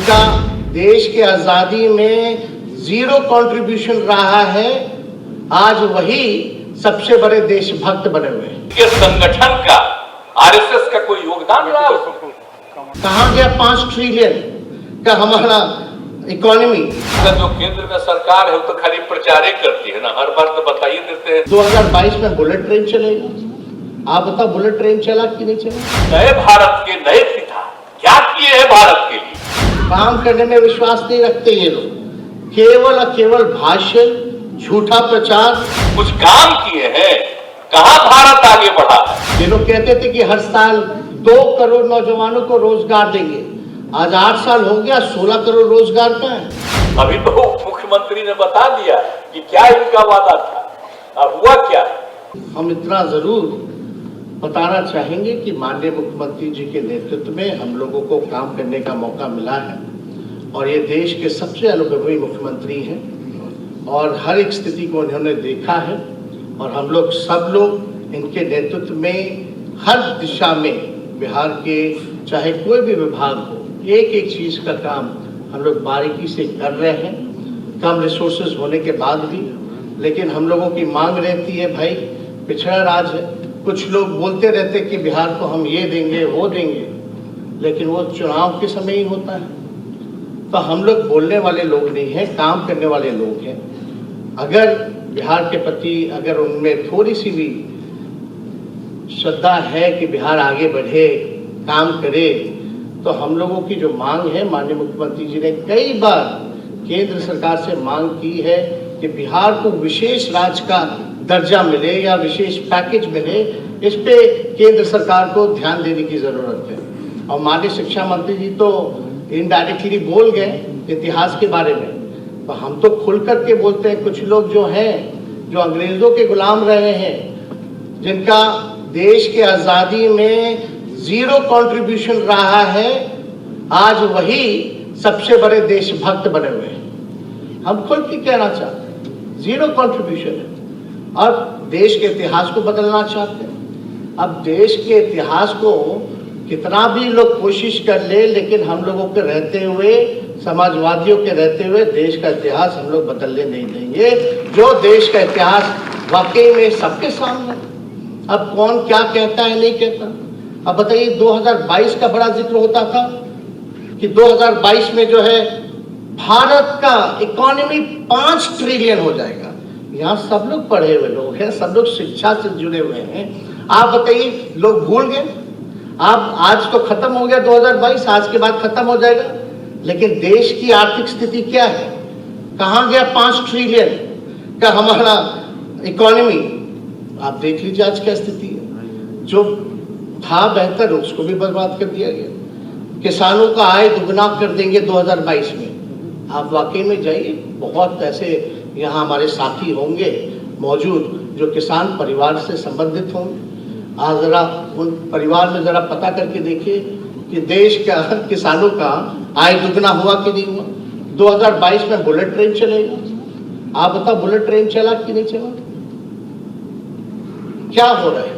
जिनका देश के आजादी में जीरो कंट्रीब्यूशन रहा है, आज वही सबसे बड़े देशभक्त बने हुए हैं। ये संगठन का आरएसएस का कोई योगदान रहा है? कहाँ गया 5 ट्रिलियन का हमारा इकोनॉमी? जो केंद्र में सरकार है वो तो खाली प्रचार ही करती है ना, हर बार तो बता ही देते हैं। 2022 में बुलेट ट्रेन चलेगा। आप बताओ बुलेट ट्रेन चला कि नहीं चला? नए भारत के नए पिता क्या किए हैं भारत के लिए? काम करने में विश्वास नहीं रखते ये लोग, केवल और केवल भाषण, झूठा प्रचार। कुछ काम किए हैं? कहाँ भारत आगे बढ़ा है? ये लोग कहते थे कि हर साल 2 करोड़ नौजवानों को रोजगार देंगे। आज 8 साल हो गया, 16 करोड़ रोजगार का है। अभी तो मुख्यमंत्री ने बता दिया कि क्या इनका वादा था, अब हुआ क्या? हम इतना जरूर बताना चाहेंगे कि माननीय मुख्यमंत्री जी के नेतृत्व में हम लोगों को काम करने का मौका मिला है और ये देश के सबसे अनुभवी मुख्यमंत्री हैं और हर एक स्थिति को उन्होंने देखा है और हम लोग सब लोग इनके नेतृत्व में हर दिशा में बिहार के चाहे कोई भी विभाग हो, एक एक चीज़ का काम हम लोग बारीकी से कर रहे हैं, कम रिसोर्सेज होने के बाद भी। लेकिन हम लोगों की मांग रहती है, भाई पिछड़ा राज्य है, कुछ लोग बोलते रहते कि बिहार को हम ये देंगे वो देंगे, लेकिन वो चुनाव के समय ही होता है। तो हम लोग बोलने वाले लोग नहीं हैं, काम करने वाले लोग हैं। अगर बिहार के प्रति अगर उनमें थोड़ी सी भी श्रद्धा है कि बिहार आगे बढ़े, काम करे, तो हम लोगों की जो मांग है, माननीय मुख्यमंत्री जी ने कई बार केंद्र सरकार से मांग की है कि बिहार को विशेष राज्य का दर्जा मिले या विशेष पैकेज मिले। इस पे केंद्र सरकार को ध्यान देने की जरूरत है। और माननीय शिक्षा मंत्री जी तो इनडायरेक्टली बोल गए इतिहास के बारे में, तो हम तो खुल करके बोलते हैं। कुछ लोग जो हैं, जो अंग्रेजों के गुलाम रहे हैं, जिनका देश के आज़ादी में जीरो कंट्रीब्यूशन रहा है, आज वही सबसे बड़े देशभक्त बने हुए हैं। हम खुल के कहना चाहते हैं, जीरो कंट्रीब्यूशन है। और देश के इतिहास को बदलना चाहते हैं। अब देश के इतिहास को कितना भी लोग कोशिश कर ले, लेकिन हम लोगों के रहते हुए, समाजवादियों के रहते हुए देश का इतिहास हम लोग बदलने नहीं देंगे। जो देश का इतिहास वाकई में सबके सामने, अब कौन क्या कहता है नहीं कहता। अब बताइए 2022 का बड़ा जिक्र होता था कि 2022 में जो है भारत का इकोनॉमी 5 ट्रिलियन हो जाएगा। यहाँ सब लोग पढ़े हुए लोग हैं, सब लोग शिक्षा से जुड़े हुए हैं। आप बताइए, लोग भूल गए। आप आज तो खत्म हो गया 2022, आज के बाद खत्म हो जाएगा, लेकिन देश की आर्थिक स्थिति क्या है? कहाँ गया 5 ट्रिलियन का हमारा इकोनॉमी? आप देख लीजिए आज क्या स्थिति है। जो था बेहतर उसको भी बर्बाद कर दिया गया। किसानों का आय दुगना कर देंगे 2022 में। आप वाकई में जाइए, बहुत ऐसे यहाँ हमारे साथी होंगे मौजूद जो किसान परिवार से संबंधित होंगे। आज जरा उन परिवार में जरा पता करके देखिए कि देश का किसानों का आय दुगना हुआ कि नहीं हुआ। 2022 में बुलेट ट्रेन चलेगा। आप बताओ बुलेट ट्रेन चला कि नहीं चला? क्या हो रहा है?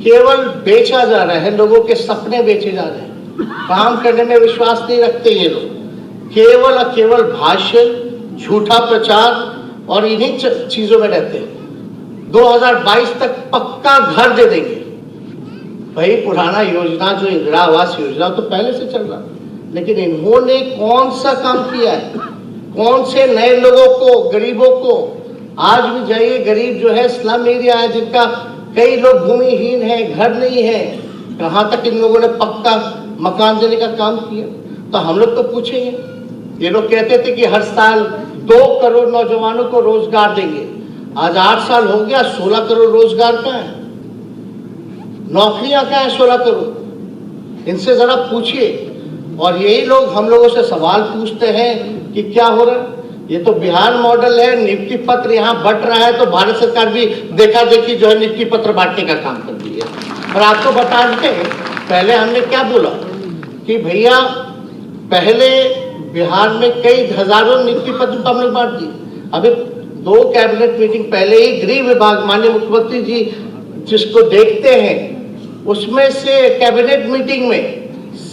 केवल बेचा जा रहा है, लोगों के सपने बेचे जा रहे हैं। काम करने में विश्वास नहीं रखते ये लोग, केवल और केवल भाषण, झूठा प्रचार और इन्हीं चीजों में रहते हैं। 2022 तक पक्का घर दे देंगे। भाई पुराना योजना जो इंदिरा आवास योजना तो पहले से चल रहा, लेकिन इन्होंने कौन सा काम किया है? कौन से नए लोगों को, गरीबों को? आज भी जाइए, गरीब जो है स्लम एरिया है, जिनका कई लोग भूमिहीन है, घर नहीं है, कहाँ तक इन लोगों ने पक्का मकान देने का काम किया? तो हम लोग तो पूछेंगे। ये लोग कहते थे कि हर साल 2 करोड़ नौजवानों को रोजगार देंगे। आज 8 साल हो गया, 16 करोड़ रोजगार का है, नौकरियां क्या है 16 करोड़? इनसे जरा पूछिए। और यही लोग हम लोगों से सवाल पूछते हैं कि क्या हो रहा है। ये तो बिहार मॉडल है, नियुक्ति पत्र यहाँ बंट रहा है, तो भारत सरकार भी देखा देखी जो है नियुक्ति पत्र बांटने का काम कर रही है। और आपको बता दें, पहले हमने क्या बोला कि भैया पहले बिहार में कई हजारों नियुक्ति पत्र तो हम लोग बांट दिए। अभी 2 कैबिनेट मीटिंग पहले ही गृह विभाग, माननीय मुख्यमंत्री जी जिसको देखते हैं, उसमें से कैबिनेट मीटिंग में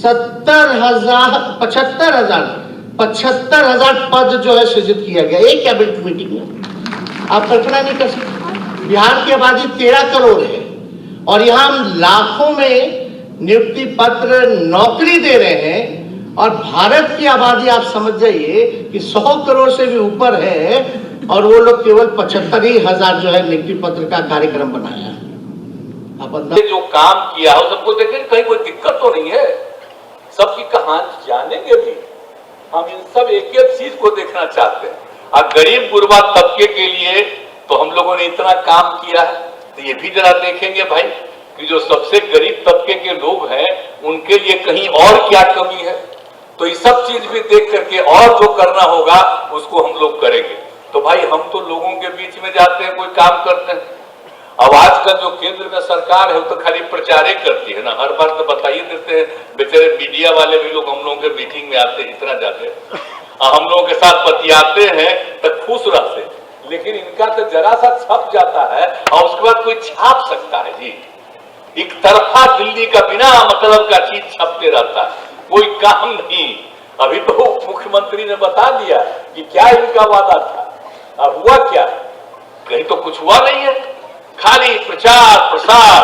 75,000 पद जो है सृजित किया गया एक कैबिनेट मीटिंग में। आप कल्पना नहीं कर सकते। बिहार की आबादी 13 करोड़ है और यहां हम लाखों में नियुक्ति पत्र नौकरी दे रहे हैं, और भारत की आबादी आप समझ जाइए कि 100 करोड़ से भी ऊपर है, और वो लोग केवल 75,000 जो है नियुक्ति पत्र का कार्यक्रम बनाया। आप जो काम किया हो सबको देखें, कहीं कोई दिक्कत तो नहीं है, सबकी कहानी जानेंगे भी। हम इन सब एक एक चीज को देखना चाहते हैं। और गरीब गुरबा तबके के लिए तो हम लोगों ने इतना काम किया है, तो ये भी जरा देखेंगे भाई कि जो सबसे गरीब तबके के लोग हैं उनके लिए कहीं और क्या कमी है। तो ये सब चीज भी देख करके और जो करना होगा उसको हम लोग करेंगे। तो भाई हम तो लोगों के बीच में जाते हैं, कोई काम करते हैं। अब आजकल जो केंद्र में सरकार है वो तो खाली प्रचार ही करती है ना, हर बार तो बता ही देते हैं। बेचारे मीडिया वाले भी लोग हम लोगों के मीटिंग में आते हैं, इतना जाते हैं, हम लोगों के साथ बतियाते हैं तो खुश रहते हैं, लेकिन इनका तो जरा सा छप जाता है और उसके बाद कोई छाप सकता है जी। एक तरफा दिल्ली का बिना मतलब का चीज छपते रहता है, कोई काम नहीं। अभी तो मुख्यमंत्री ने बता दिया कि क्या इनका वादा था, अब हुआ क्या? कहीं तो कुछ हुआ नहीं है, खाली प्रचार प्रसार।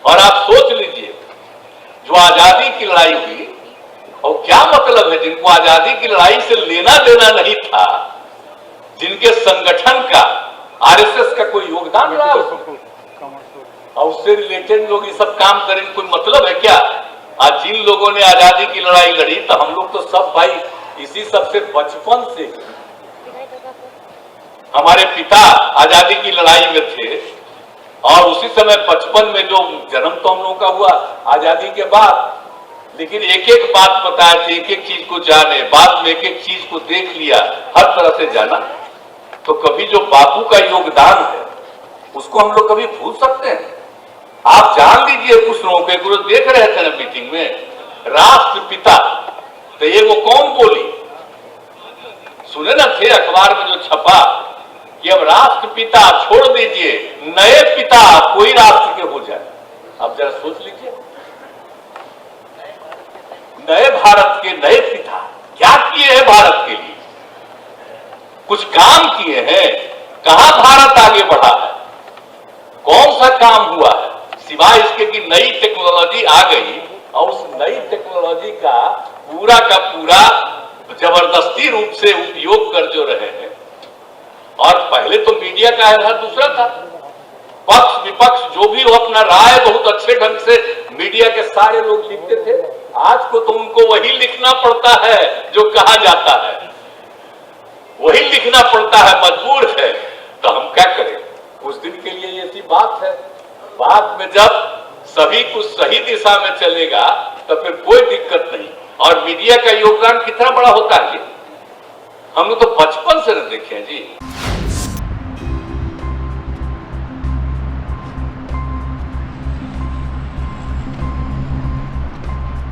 और आप सोच लीजिए जो आजादी की लड़ाई हुई, और क्या मतलब है जिनको आजादी की लड़ाई से लेना देना नहीं था, जिनके संगठन का आरएसएस का कोई योगदान रहा उसमें, और उससे रिलेटेड लोग ये सब काम करेंगे, कोई मतलब है क्या? आज जिन लोगों ने आजादी की लड़ाई लड़ी, तो हम लोग तो सब भाई इसी सबसे बचपन से, हमारे पिता आजादी की लड़ाई में थे और उसी समय बचपन में जो जन्म तो हम लोगों का हुआ आजादी के बाद, लेकिन एक एक बात बताया थे, एक एक चीज को जाने, बाद में एक एक चीज को देख लिया, हर तरह से जाना। तो कभी जो बापू का योगदान है उसको हम लोग कभी भूल सकते हैं? आप जान लीजिए, कुछ लोगों के गुरु देख रहे थे ना मीटिंग में, राष्ट्रपिता, तो ये वो कौन बोली? सुने ना थे अखबार में जो छपा कि अब राष्ट्रपिता छोड़ दीजिए, नए पिता कोई राष्ट्र के हो जाए। अब जरा सोच लीजिए, नए भारत के नए पिता क्या किए हैं भारत के लिए? कुछ काम किए हैं? कहां भारत आगे बढ़ा है? कौन सा काम हुआ है सिवाय इसके कि नई टेक्नोलॉजी आ गई और उस नई टेक्नोलॉजी का पूरा जबरदस्ती रूप से उपयोग कर जो रहे हैं। और पहले तो मीडिया का है दूसरा था, पक्ष विपक्ष जो भी हो अपना राय बहुत अच्छे ढंग से मीडिया के सारे लोग लिखते थे। आज को तो उनको वही लिखना पड़ता है जो कहा जाता है, वही लिखना पड़ता है, मजबूर है। तो हम क्या करें? कुछ दिन के लिए ऐसी बात है, बाद में जब सभी कुछ सही दिशा में चलेगा तो फिर कोई दिक्कत नहीं। और मीडिया का योगदान कितना बड़ा होता है, हम लोग तो बचपन से देखे हैं जी।